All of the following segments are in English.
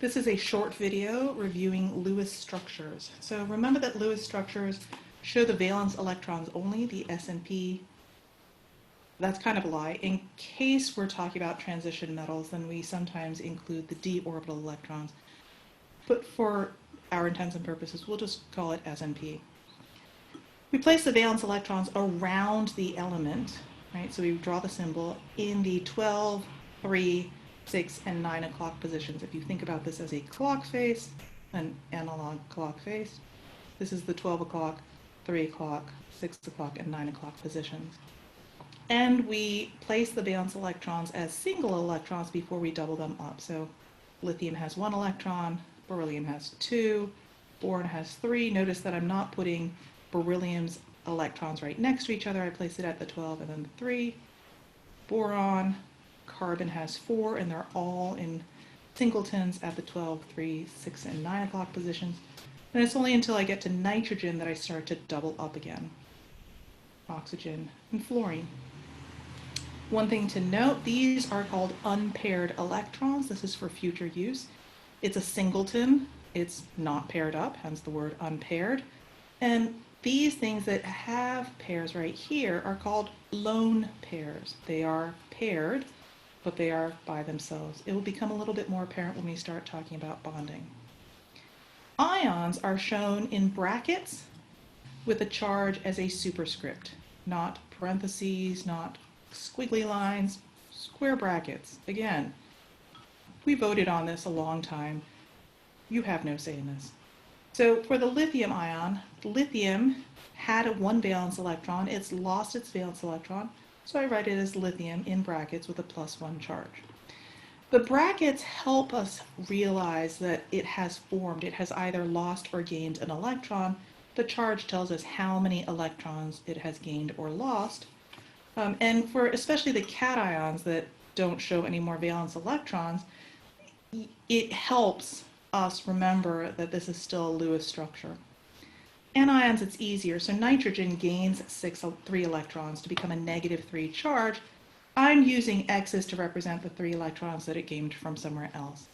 This is a short video reviewing Lewis structures. So remember that Lewis structures show the valence electrons only, the S and P. That's kind of a lie. In case we're talking about transition metals, then we sometimes include the d orbital electrons. But for our intents and purposes, we'll just call it S and P. We place the valence electrons around the element, right? So we draw the symbol in the 12, 3, 6, and 9 o'clock positions. If you think about this as a clock face, an analog clock face, this is the 12 o'clock, 3 o'clock, 6 o'clock, and 9 o'clock positions. And we place the valence electrons as single electrons before we double them up. So lithium has 1 electron, beryllium has 2, boron has 3. Notice that I'm not putting beryllium's electrons right next to each other. I place it at the 12 and then the 3. Boron, carbon has 4, and they're all in singletons at the 12, 3, 6, and 9 o'clock positions. And it's only until I get to nitrogen that I start to double up again. Oxygen and fluorine. One thing to note, these are called unpaired electrons. This is for future use. It's a singleton. It's not paired up, hence the word unpaired. And these things that have pairs right here are called lone pairs. They are paired, but they are by themselves. It will become a little bit more apparent when we start talking about bonding. Ions are shown in brackets with a charge as a superscript, not parentheses, not squiggly lines, square brackets. Again, we voted on this a long time. You have no say in this. So for the lithium ion, lithium had a 1 valence electron. It's lost its valence electron, so I write it as lithium in brackets with a +1 charge. The brackets help us realize that it has formed. It has either lost or gained an electron. The charge tells us how many electrons it has gained or lost. And for especially the cations that don't show any more valence electrons, it helps us remember that this is still a Lewis structure. Anions, it's easier. So nitrogen gains 3 electrons to become a -3 charge. I'm using X's to represent the 3 electrons that it gained from somewhere else.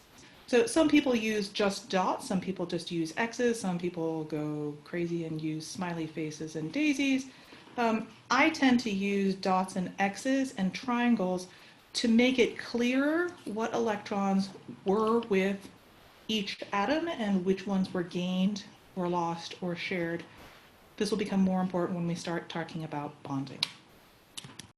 So some people use just dots, some people just use X's, some people go crazy and use smiley faces and daisies. I tend to use dots and X's and triangles to make it clearer what electrons were with each atom and which ones were gained or lost or shared. This will become more important when we start talking about bonding.